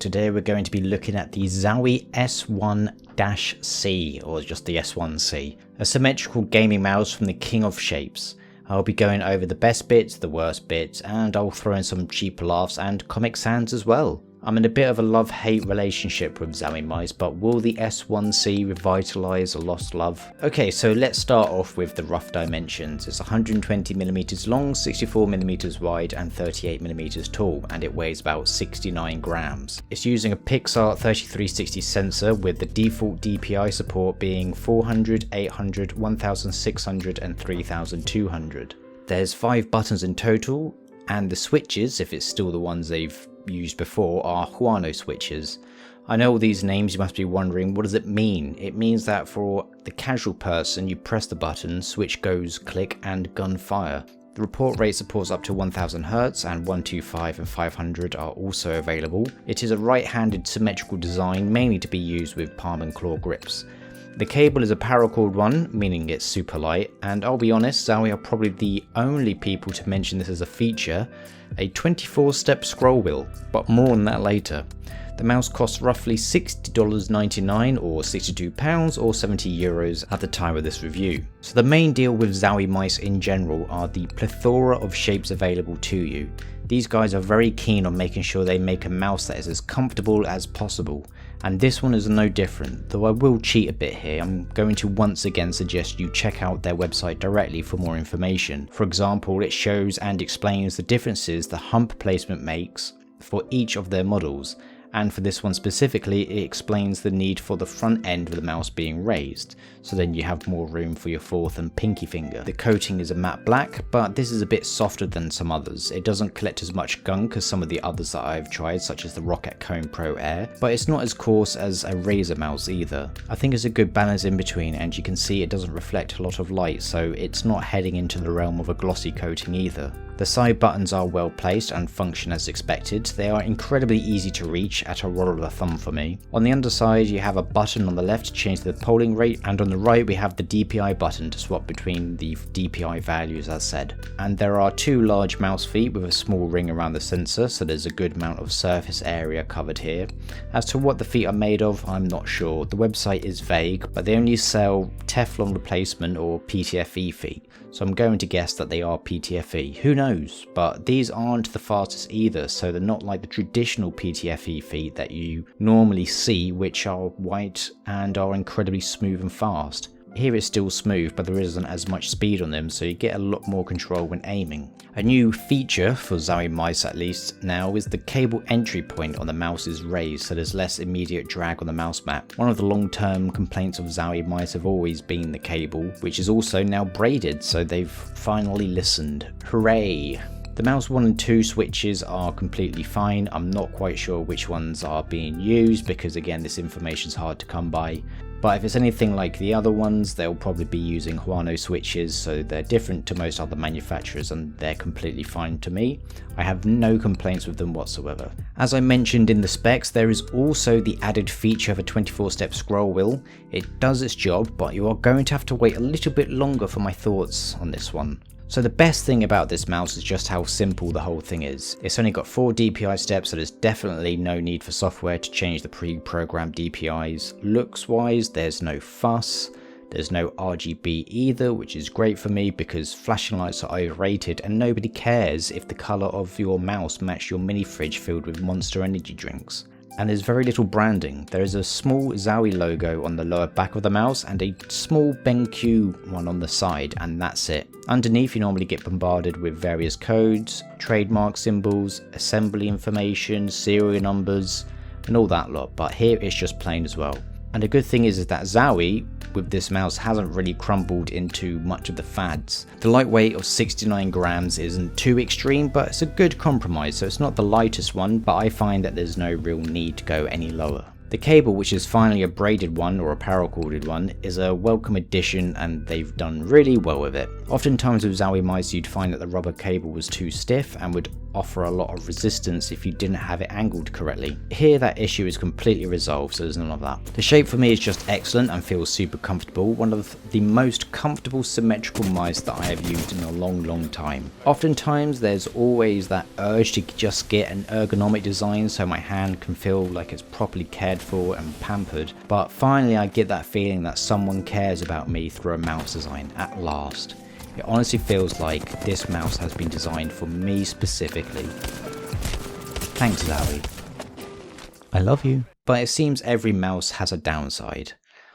Today we're going to be looking at the ZOWIE S1-C, or just the S1C, a symmetrical gaming mouse from the king of shapes. I'll be going over the best bits, the worst bits, and I'll throw in some cheap laughs and Comic Sans as well. I'm in a bit of a love-hate relationship with ZOWIE mice, but will the S1C revitalise a lost love? Okay, so let's start off with the rough dimensions. It's 120mm long, 64mm wide and 38mm tall, and it weighs about 69 grams. It's using a Pixar 3360 sensor with the default DPI support being 400, 800, 1600 and 3200. There's 5 buttons in total, and the switches, if it's still the ones they've used before, are Huano switches. I know all these names, you must be wondering, what does it mean? It means that for the casual person, you press the button, switch goes click and gunfire. The report rate supports up to 1000 Hz and 125 and 500 are also available. It is a right-handed symmetrical design, mainly to be used with palm and claw grips. The cable is a paracord one, meaning it's super light, and I'll be honest, ZOWIE are probably the only people to mention this as a feature, a 24-step scroll wheel, but more on that later. The mouse costs roughly $60.99 or £62 or €70 at the time of this review. So the main deal with ZOWIE mice in general are the plethora of shapes available to you. These guys are very keen on making sure they make a mouse that is as comfortable as possible, and this one is no different, though I will cheat a bit here. I'm going to once again suggest you check out their website directly for more information. For example, it shows and explains the differences the hump placement makes for each of their models, and for this one specifically it explains the need for the front end of the mouse being raised, so then you have more room for your fourth and pinky finger. The coating is a matte black, but this is a bit softer than some others. It doesn't collect as much gunk as some of the others that I've tried, such as the Rocket Cone Pro Air, but it's not as coarse as a Razer mouse either. I think it's a good balance in between, and you can see it doesn't reflect a lot of light, so it's not heading into the realm of a glossy coating either. The side buttons are well placed and function as expected. They are incredibly easy to reach at a roll of the thumb for me. On the underside you have a button on the left to change the polling rate, and on the right we have the DPI button to swap between the DPI values as said. And there are 2 large mouse feet with a small ring around the sensor, so there's a good amount of surface area covered here. As to what the feet are made of, I'm not sure. The website is vague, but they only sell Teflon replacement or PTFE feet, so I'm going to guess that they are PTFE. Who knows? But these aren't the fastest either, so they're not like the traditional PTFE feet that you normally see, which are white and are incredibly smooth and fast. Here it's still smooth, but there isn't as much speed on them, so you get a lot more control when aiming. A new feature, for ZOWIE mice at least now, is the cable entry point on the mouse is raised, so there's less immediate drag on the mouse mat. One of the long-term complaints of ZOWIE mice have always been the cable, which is also now braided, so they've finally listened. Hooray! The mouse 1 and 2 switches are completely fine. I'm not quite sure which ones are being used because again this information is hard to come by. But if it's anything like the other ones, they'll probably be using Huano switches, so they're different to most other manufacturers and they're completely fine to me. I have no complaints with them whatsoever. As I mentioned in the specs, there is also the added feature of a 24-step scroll wheel. It does its job, but you are going to have to wait a little bit longer for my thoughts on this one. So the best thing about this mouse is just how simple the whole thing is. It's only got 4 DPI steps, so there's definitely no need for software to change the pre-programmed DPIs. Looks wise, there's no fuss. There's no RGB either, which is great for me because flashing lights are overrated and nobody cares if the colour of your mouse matches your mini fridge filled with Monster energy drinks. And there's very little branding. There is a small ZOWIE logo on the lower back of the mouse and a small BenQ one on the side, and that's it. Underneath you normally get bombarded with various codes, trademark symbols, assembly information, serial numbers and all that lot, but here it's just plain as well. And the good thing is that ZOWIE with this mouse hasn't really crumbled into much of the fads. The lightweight of 69 grams isn't too extreme, but it's a good compromise, so it's not the lightest one, but I find that there's no real need to go any lower. The cable, which is finally a braided one or a paracorded one, is a welcome addition and they've done really well with it. Oftentimes with ZOWIE mice you'd find that the rubber cable was too stiff and would offer a lot of resistance if you didn't have it angled correctly. Here that issue is completely resolved, so there's none of that. The shape for me is just excellent and feels super comfortable, one of the most comfortable symmetrical mice that I have used in a long time. Oftentimes there's always that urge to just get an ergonomic design so my hand can feel like it's properly cared for and pampered, but finally I get that feeling that someone cares about me through a mouse design at last. It honestly feels like this mouse has been designed for me specifically. Thanks ZOWIE. I love you. But it seems every mouse has a downside.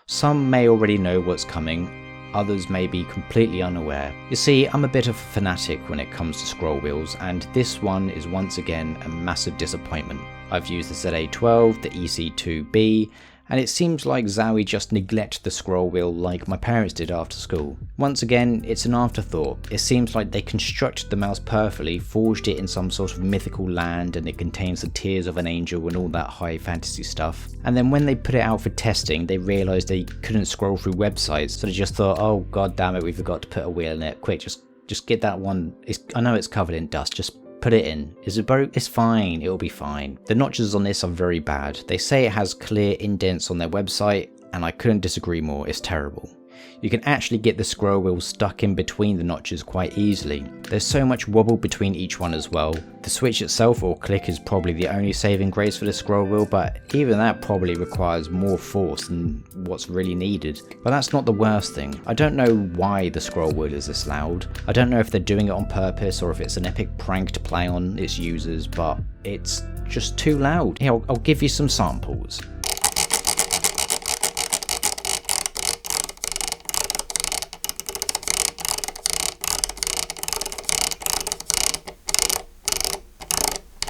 Some may already know what's coming, others may be completely unaware. You see, I'm a bit of a fanatic when it comes to scroll wheels, and this one is once again a massive disappointment. I've used the ZA12, the EC2B, and it seems like ZOWIE just neglect the scroll wheel like my parents did after school. Once again, it's an afterthought. It seems like they constructed the mouse perfectly, forged it in some sort of mythical land, and it contains the tears of an angel and all that high fantasy stuff. And then when they put it out for testing, they realised they couldn't scroll through websites, so they just thought, oh god damn it, we forgot to put a wheel in it. Quick, just get that one. I know it's covered in dust, just put it in. Is it broke? It's fine, it'll be fine. The notches on this are very bad. They say it has clear indents on their website, and I couldn't disagree more, it's terrible. You can actually get the scroll wheel stuck in between the notches quite easily. There's so much wobble between each one as well. The switch itself or click is probably the only saving grace for the scroll wheel, but even that probably requires more force than what's really needed. But that's not the worst thing. I don't know why the scroll wheel is this loud. I don't know if they're doing it on purpose or if it's an epic prank to play on its users, but it's just too loud. Here, I'll give you some samples.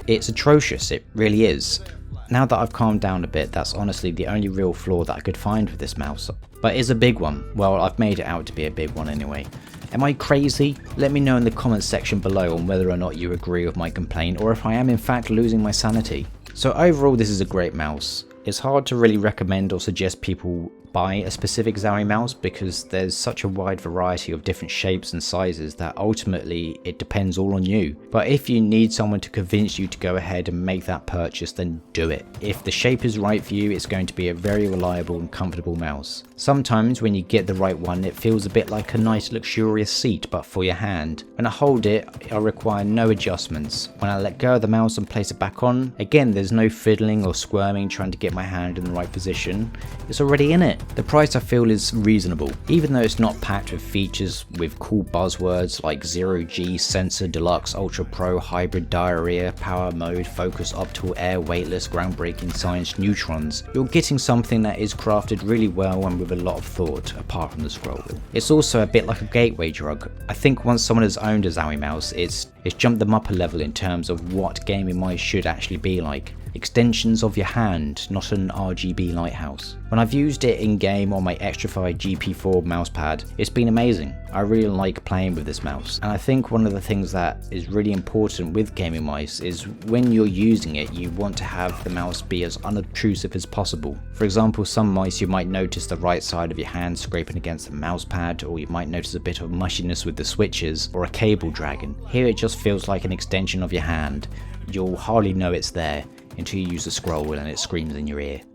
It's atrocious, it really is. Now that I've calmed down a bit, that's honestly the only real flaw that I could find with this mouse. But it's a big one. Well, I've made it out to be a big one anyway. Am I crazy? Let me know in the comments section below on whether or not you agree with my complaint, or if I am in fact losing my sanity. So overall, this is a great mouse. It's hard to really recommend or suggest people buy a specific ZOWIE mouse because there's such a wide variety of different shapes and sizes that ultimately it depends all on you. But if you need someone to convince you to go ahead and make that purchase, then do it. If the shape is right for you, it's going to be a very reliable and comfortable mouse. Sometimes when you get the right one, it feels a bit like a nice luxurious seat but for your hand. When I hold it, I require no adjustments. When I let go of the mouse and place it back on, again there's no fiddling or squirming trying to get my hand in the right position. It's already in it. The price I feel is reasonable, even though it's not packed with features with cool buzzwords like 0G, Sensor, Deluxe, Ultra Pro, Hybrid, Diarrhea, Power Mode, Focus, Optical, Air, Weightless, Groundbreaking Science, Neutrons. You're getting something that is crafted really well and with a lot of thought, apart from the scroll wheel. It's also a bit like a gateway drug. I think once someone has owned a ZOWIE mouse, it's jumped them up a level in terms of what gaming mice should actually be like. Extensions of your hand, not an RGB lighthouse. When I've used it in game on my Xtrify GP4 mousepad, it's been amazing. I really like playing with this mouse, and I think one of the things that is really important with gaming mice is when you're using it, you want to have the mouse be as unobtrusive as possible. For example, some mice you might notice the right side of your hand scraping against the mousepad, or you might notice a bit of mushiness with the switches, or a cable dragging. Here it just feels like an extension of your hand. You'll hardly know it's there until you use the scroll wheel and it screams in your ear.